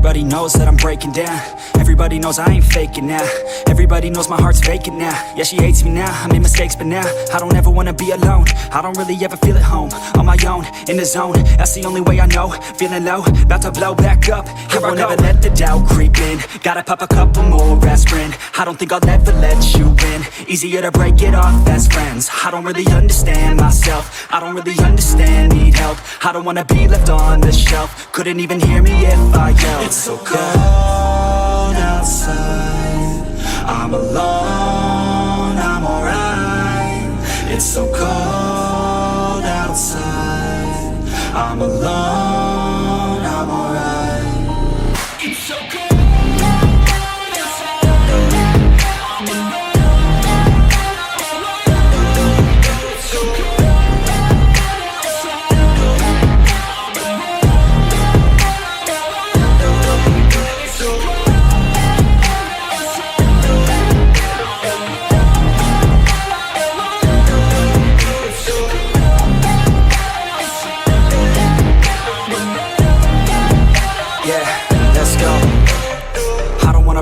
Everybody knows that I'm breaking down. Everybody knows I ain't faking now. Everybody knows my heart's vacant now. Yeah, she hates me now, I made mistakes, but now I don't ever wanna be alone. I don't really ever feel at home. On my own, in the zone, that's the only way I know. Feeling low, about to blow back up. Here I won't ever let the doubt creep in. Gotta pop a couple more aspirin. I don't think I'll ever let you in. Easier to break it off as friends. I don't really understand myself. I don't really understand, need help. I don't wanna be left on the shelf. Couldn't even hear me if I yelled. It's so cold outside, I'm alone, I'm alright. It's so cold outside, I'm alone, I'm alright. It's so cold.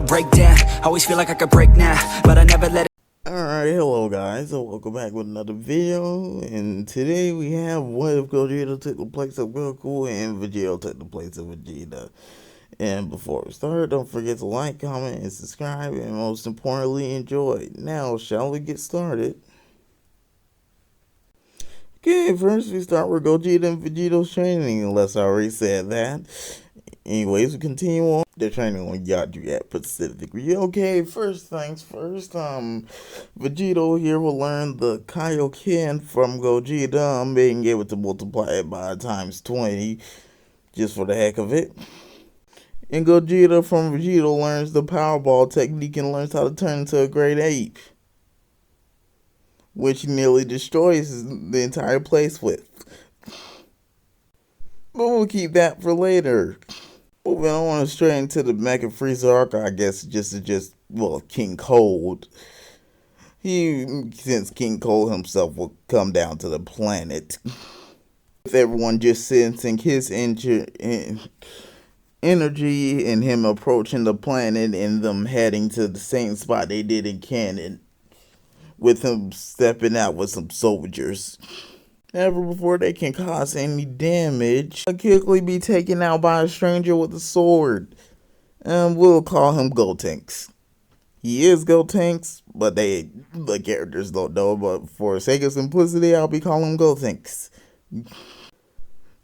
Break down, always feel like I could break now, but I never let it. Alright, hello guys, so welcome back with another video, and today we have what if Gogeta took the place of Goku and Vegeito took the place of Vegeta. And before we start, don't forget to like, comment, and subscribe, and most importantly, enjoy. Now, shall we get started? Okay, first we start with Gogeta and Vegito's training, unless I already said that. Anyways, we continue on. They're training on Gogeta specifically. Okay, first things first, Vegeito here will learn the Kaioken from Gogeta, being able to multiply it by times 20, just for the heck of it. And Gogeta from Vegeito learns the Powerball technique and learns how to turn into a great ape, which he nearly destroys the entire place with. But we'll keep that for later. Moving on straight into the Mecha Freezer arc, I guess well, King Cold. Since King Cold himself will come down to the planet, with everyone just sensing his energy and him approaching the planet and them heading to the same spot they did in canon, with him stepping out with some soldiers. Never before they can cause any damage, they'll quickly be taken out by a stranger with a sword. And we'll call him Gotenks. He is Gotenks, but the characters don't know, but for sake of simplicity, I'll be calling him Gotenks.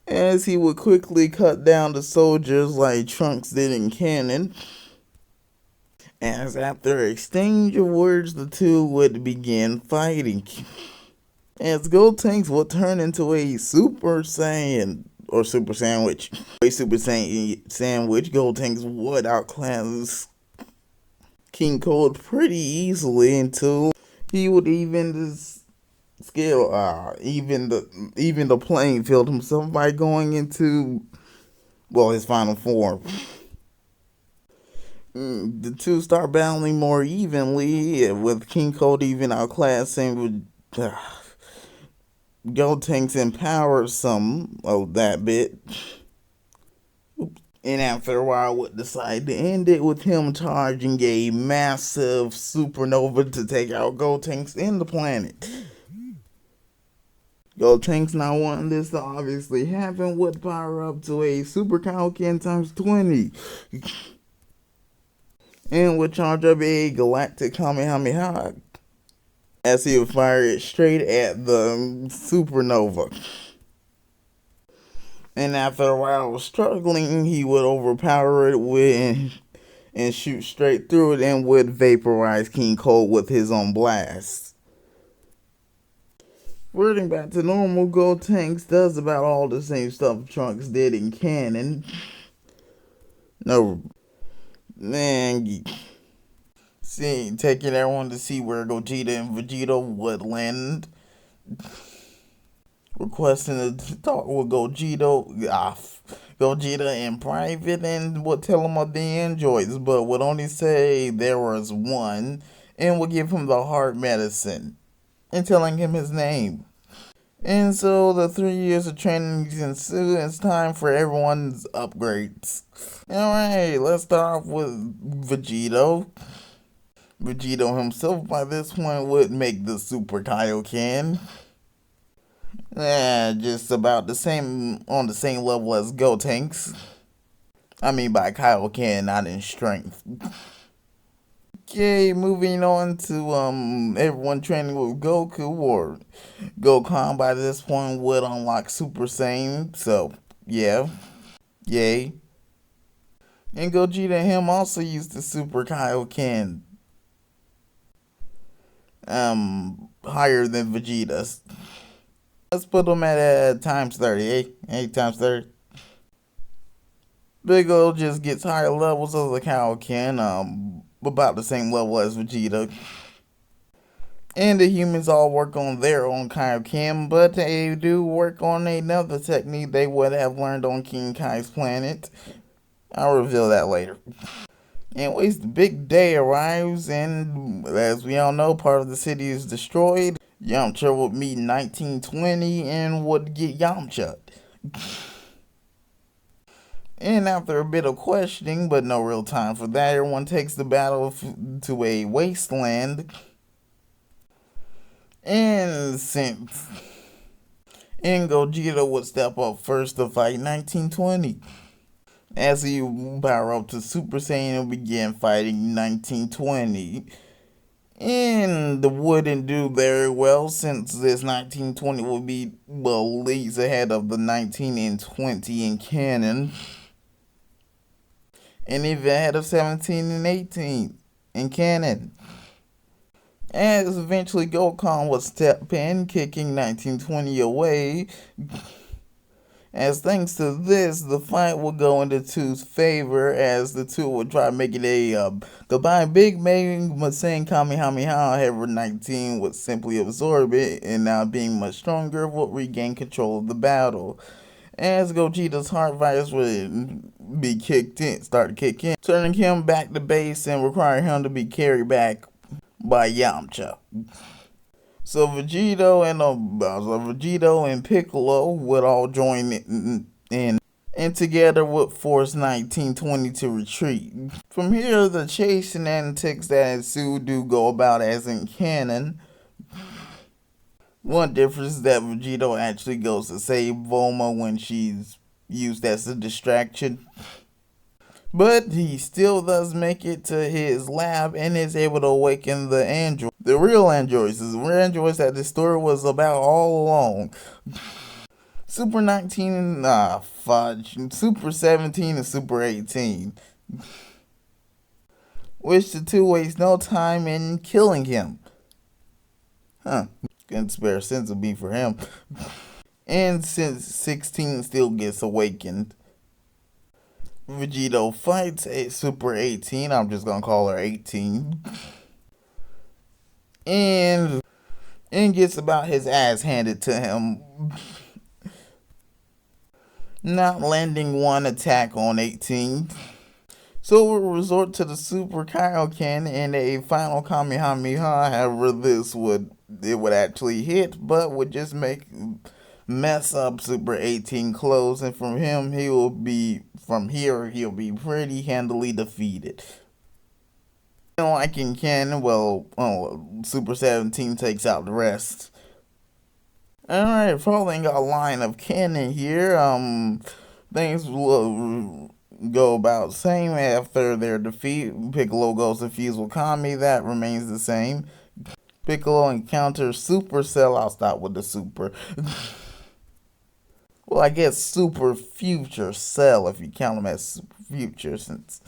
As he would quickly cut down the soldiers like Trunks did in canon. As after exchange of words, the two would begin fighting. As Gotenks would turn into a Super Saiyan, or Super Sandwich. A Super Saiyan sandwich, Gotenks would outclass King Cold pretty easily until he would even the playing field himself by going into, well, his final form. The two start battling more evenly, with King Cold even outclassing Gotenks empowered some of that bit. And after a while would decide to end it with him charging a massive supernova to take out Gotenks and the planet. Gotenks, not wanting this to obviously happen, would power up to a Super Kaioken times 20. And would charge up a galactic Kamehameha, as he would fire it straight at the supernova. And after a while of struggling, he would overpower it and shoot straight through it and would vaporize King Cold with his own blast. Reverting back to normal, Gotenks does about all the same stuff Trunks did in canon. No, man. Taking everyone to see where Gogeta and Vegeito would land. Requesting to talk with Gogeta in private, and would tell him of the androids, but would only say there was one, and would give him the heart medicine, and telling him his name. And so the 3 years of training ensue, and it's time for everyone's upgrades. Alright, let's start off with Vegeto. Vegeto himself by this point would make the Super Kaioken. Just about the same, on the same level as Gotenks. I mean by Kaioken, not in strength. Okay, moving on to everyone training with Goku, or Goku by this point would unlock Super Saiyan, so yeah, yay. And Gogeta him also used the Super Kaioken, higher than Vegeta's. Let's put them at times 30, 8 times 30. Big O just gets higher levels of the Kaioken, about the same level as Vegeta. And the humans all work on their own Kaioken, but they do work on another technique they would have learned on King Kai's planet. I'll reveal that later. Anyways, the big day arrives, and as we all know, part of the city is destroyed. Yamcha would meet in 1920 and would get Yamcha. And after a bit of questioning, but no real time for that, everyone takes the battle to a wasteland. And since Gogeta would step up first to fight 1920. As he power up to Super Saiyan and began fighting 1920. And the wouldn't do very well since this 1920 would be, well, leagues ahead of the 19 and 20 in canon. And even ahead of 17 and 18 in canon. As eventually Goku would step in, kicking 1920 away. As thanks to this, the fight would go into two's favor, as the two would try making a combined Big Bang Saiyan Kamehameha. However, 19 would simply absorb it, and now being much stronger would regain control of the battle. As Gogeta's heart virus would be start to kick in, turning him back to base and requiring him to be carried back by Yamcha. So Vegeto and Piccolo would all join in and together would force 1920 to retreat. From here, the chase and antics that ensue do go about as in canon. One difference is that Vegeto actually goes to save Bulma when she's used as a distraction. But he still does make it to his lab and is able to awaken the android. The real androids, that the story was about all along. Super 19, fudge. Super 17 and Super 18. Which the two waste no time in killing him. Couldn't spare sense of me for him. And since 16 still gets awakened, Vegeto fights a Super 18. I'm just gonna call her 18. And gets about his ass handed to him. Not landing one attack on 18. So we'll resort to the Super Kaioken and a final Kamehameha. However, it would actually hit, but would just mess up Super 18 close, and from here he'll be pretty handily defeated. And like in canon, Super 17 takes out the rest. Alright, following a line of canon here, things will go about the same after their defeat. Piccolo goes to fuse with Kami, that remains the same. Piccolo encounters Super Cell. I'll stop with the super. Well, I guess Super Future Cell, if you count him as Super Future, since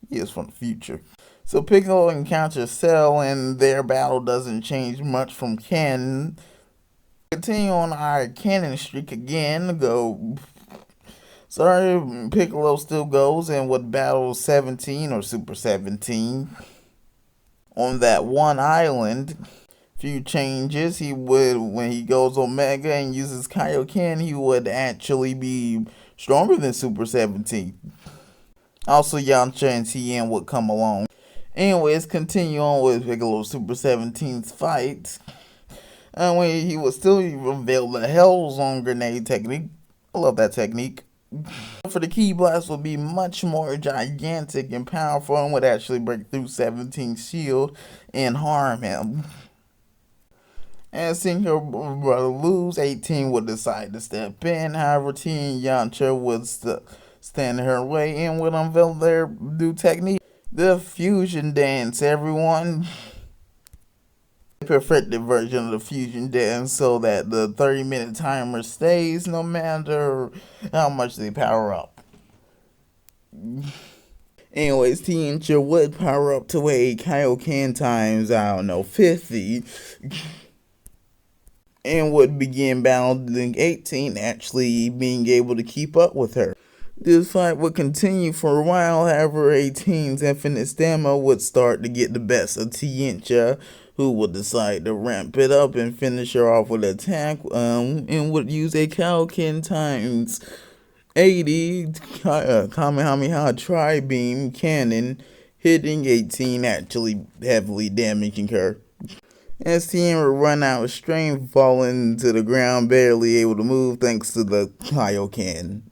he is from the future. So Piccolo encounters Cell, and their battle doesn't change much from canon. Continue on our canon streak again. Piccolo still goes and would battle 17 or Super 17 on that one island. Few changes. He would, when he goes Omega and uses Kaioken, he would actually be stronger than Super 17. Also, Yamcha and Tien would come along. Anyways, continue on with Piccolo Super 17's fight. When he would still reveal the Hellzone grenade technique. I love that technique. For the Ki Blast would be much more gigantic and powerful and would actually break through 17's shield and harm him. And seeing her brother lose, 18 would decide to step in. However, T and Yamcha would stand in her way and would unveil their new technique. The fusion dance, everyone. Perfected version of the fusion dance so that the 30-minute timer stays no matter how much they power up. Anyways, Teencher would power up to a Kaioken times, 50. And would begin battling 18, actually being able to keep up with her. This fight would continue for a while, however 18's infinite stamina would start to get the best of Teencher, who would decide to ramp it up and finish her off with an attack, and would use a Kaioken times 80 Kamehameha Tri-Beam Cannon, hitting 18, actually heavily damaging her. As Tien would run out of strength, falling to the ground, barely able to move thanks to the Kaioken,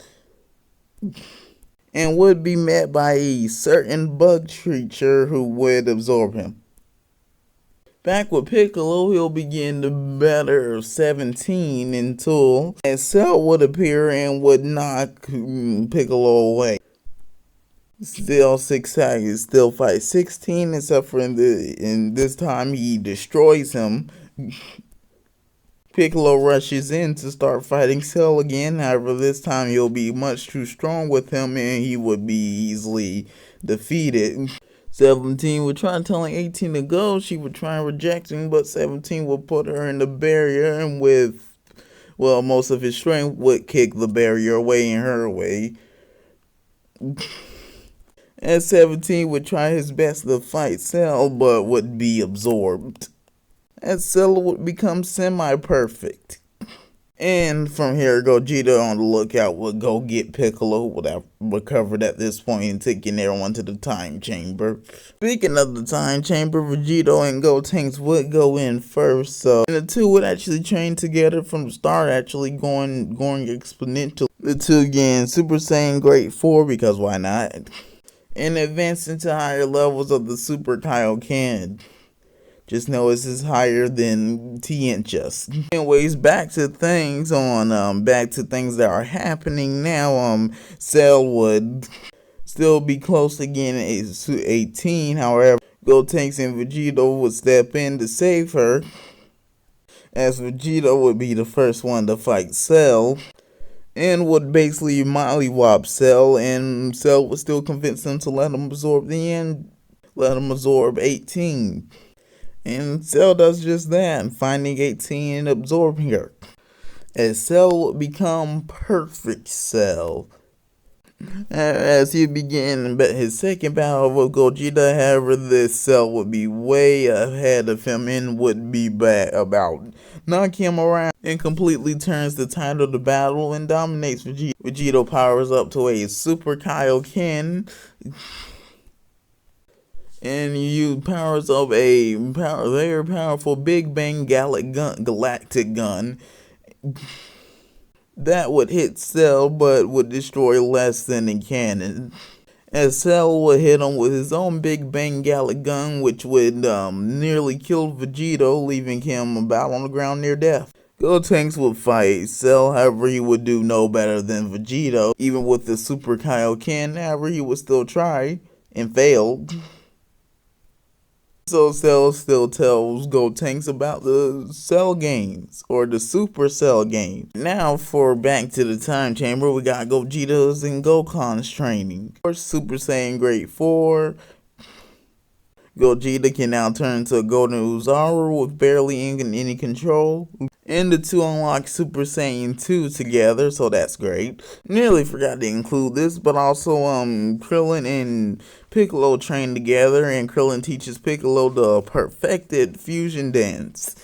and would be met by a certain bug creature who would absorb him. Back with Piccolo, he'll begin to batter 17 until Cell would appear and would knock Piccolo away. Still 6 seconds, still fight 16, except for in this time he destroys him. Piccolo rushes in to start fighting Cell again, however this time he'll be much too strong with him and he would be easily defeated. 17 would try telling 18 to go, she would try rejecting, but 17 would put her in the barrier and with, most of his strength would kick the barrier away and her away. As 17 would try his best to fight Cell, but would be absorbed. As Cell would become semi-perfect. And from here, Gogeta on the lookout would go get Piccolo, who would have recovered at this point and taken everyone to the time chamber. Speaking of the time chamber, Vegeito and Gotenks would go in first, and the two would actually train together from the start, actually going exponential. The two again Super Saiyan Grade 4, because why not? And advance into higher levels of the Super Kaioken. Just know this is higher than Teencher's. Anyways, back to things that are happening now. Cell would still be close again at 18. However, Gotenks and Vegeto would step in to save her, as Vegeto would be the first one to fight Cell, and would basically mollywop Cell, and Cell would still convince him to let him absorb 18. And Cell does just that, finding 18 and absorbing her. As Cell would become perfect Cell. As he began his second battle with Gogeta, however, this Cell would be way ahead of him and would be back about knock him around and completely turns the tide of the battle and dominates Vegeta. Vegeta powers up to a Super Kaioken and powers up a very powerful Big Bang galactic gun that would hit Cell but would destroy less than a cannon. As Cell would hit him with his own Big Bang galactic gun, which would nearly kill Vegeto, leaving him about on the ground near death. Gotenks would fight Cell, however he would do no better than Vegeto. Even with the Super Kaioken, however he would still try and failed. So Cell still tells Gotenks about the Cell games, or the Super Cell game. Now for back to the time chamber, we got Gogeta's and Gokon's training. For Super Saiyan Grade 4, Gogeta can now turn to a Golden Uzaru with barely any control. And the two unlock Super Saiyan 2 together, so that's great. Nearly forgot to include this, but also Krillin and Piccolo train together, and Krillin teaches Piccolo the perfected fusion dance.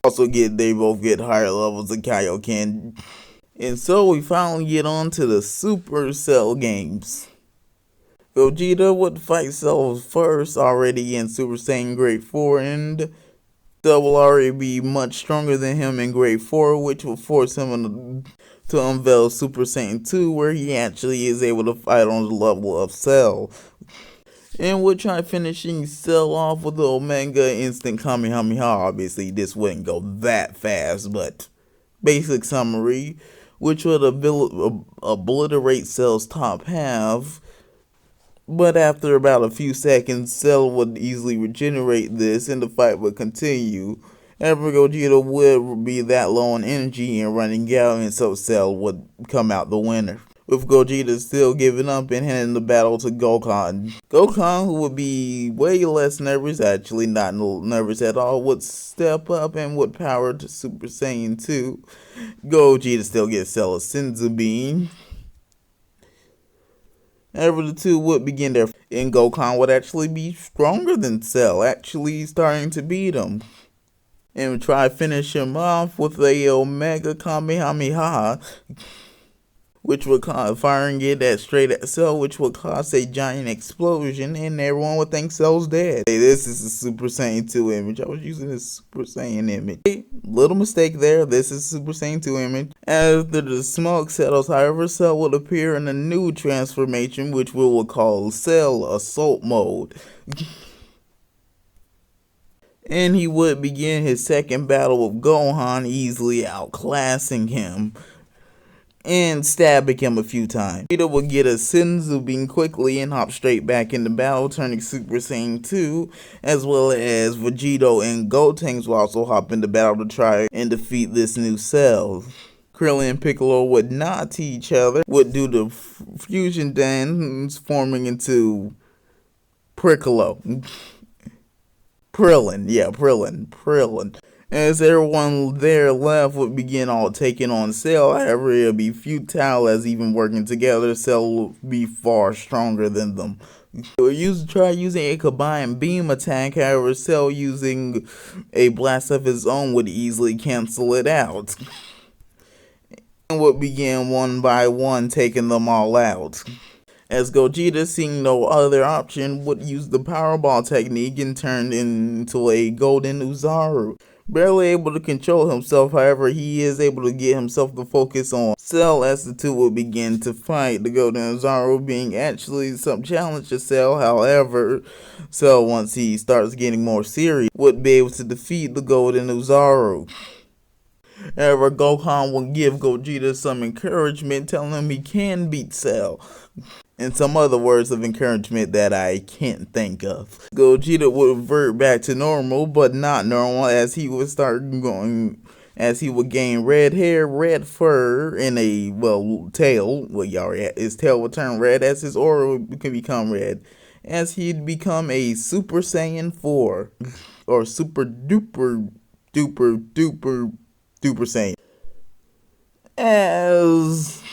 They both get higher levels of Kaioken. And so we finally get on to the Super Cell games. Gogeta would fight Cell first already in Super Saiyan Grade 4, and Cell will already be much stronger than him in grade 4, which will force him to unveil Super Saiyan 2, where he actually is able to fight on the level of Cell. And we'll try finishing Cell off with the Omega Instant Kamehameha. Obviously, this wouldn't go that fast, but basic summary, which would obliterate Cell's top half. But after about a few seconds, Cell would easily regenerate this and the fight would continue. However, Gogeta would be that low on energy and running out, and so Cell would come out the winner, with Gogeta still giving up and handing the battle to Goku. Goku, who would be way less nervous, actually not nervous at all, would step up and would power to Super Saiyan 2. Gogeta still gets Cell a Senzu Bean. However, the two would begin their fight, and Goku would actually be stronger than Cell, actually starting to beat him, and would try to finish him off with a Omega Kamehameha, which would cause firing it straight at Cell, which would cause a giant explosion, and everyone would think Cell's dead. Hey, this is a Super Saiyan 2 image. I was using a Super Saiyan image. Hey, little mistake there. This is Super Saiyan 2 image. After the smoke settles, however, Cell will appear in a new transformation, which we will call Cell Assault Mode. And he would begin his second battle with Gohan, easily outclassing him and stabbing him a few times. Vegeta would get a Senzu Bean quickly and hop straight back into battle, turning Super Saiyan 2, as well as Vegeito and Gotenks will also hop into battle to try and defeat this new Cell. Krillin and Piccolo would nod to each other, would do the fusion dance, forming into Piccolo. Krillin. As everyone there left would begin all taking on Cell, however, it would be futile, as even working together, Cell will be far stronger than them. They would try using a combined beam attack, however, Cell using a blast of his own would easily cancel it out, and would begin one by one taking them all out. As Gogeta, seeing no other option, would use the Powerball technique and turned into a Golden Uzaru. Barely able to control himself, however, he is able to get himself to focus on Cell as the two will begin to fight. The Golden Uzaru being actually some challenge to Cell, however, Cell, once he starts getting more serious, would be able to defeat the Golden Uzaru. However, Gohan will give Gogeta some encouragement, telling him he can beat Cell, and some other words of encouragement that I can't think of. Gogeta would revert back to normal, but not normal, as he would gain red hair, red fur, and a, tail. His tail would turn red, as his aura can become red, as he'd become a Super Saiyan 4, or Super Duper Saiyan. As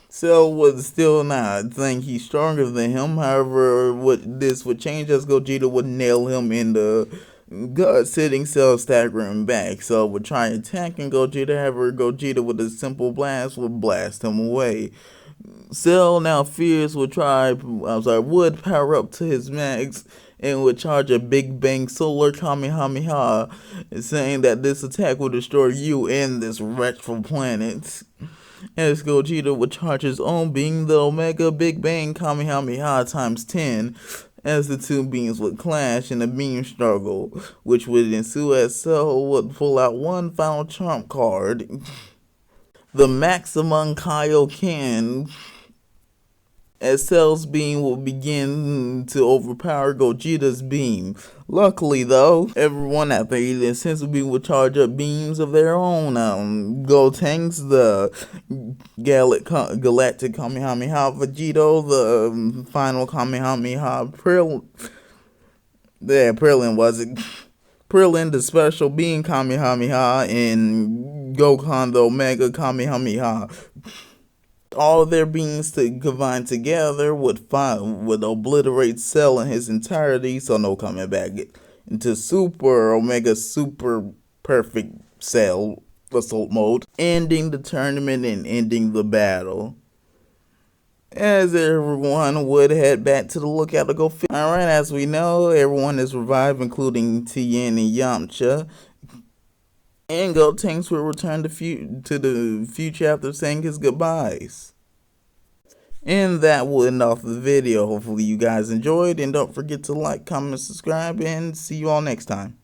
Cell would still not think he's stronger than him. However, this would change as Gogeta would nail him in the gut, sitting Cell staggering back. Cell would try attacking Gogeta, however, Gogeta with a simple blast would blast him away. Cell, now fierce, would power up to his max and would charge a Big Bang Solar Kamehameha, saying that this attack will destroy you and this wretched planet. As Gogeta would charge his own being, the Omega Big Bang Kamehameha times 10, as the two beams would clash in a beam struggle, which would ensue as Cell would pull out one final trump card, the Maximum Kaioken, as Cell's beam will begin to overpower Gogeta's beam. Luckily, though, everyone after eating Senzu Bean will charge up beams of their own. Gotenks, the Galactic Kamehameha, Vegeito, the final Kamehameha, Krillin, the Special Being Kamehameha, and Goku, the Omega Kamehameha. All of their beings combined together would obliterate Cell in his entirety, so no coming back into Super Omega Super Perfect Cell Assault Mode, ending the tournament and ending the battle. as everyone would head back to the lookout to go fish. Alright, as we know, everyone is revived, including Tien and Yamcha. And Gotenks will return to the future after saying his goodbyes. And that will end off the video. Hopefully you guys enjoyed, and don't forget to like, comment, subscribe, and see you all next time.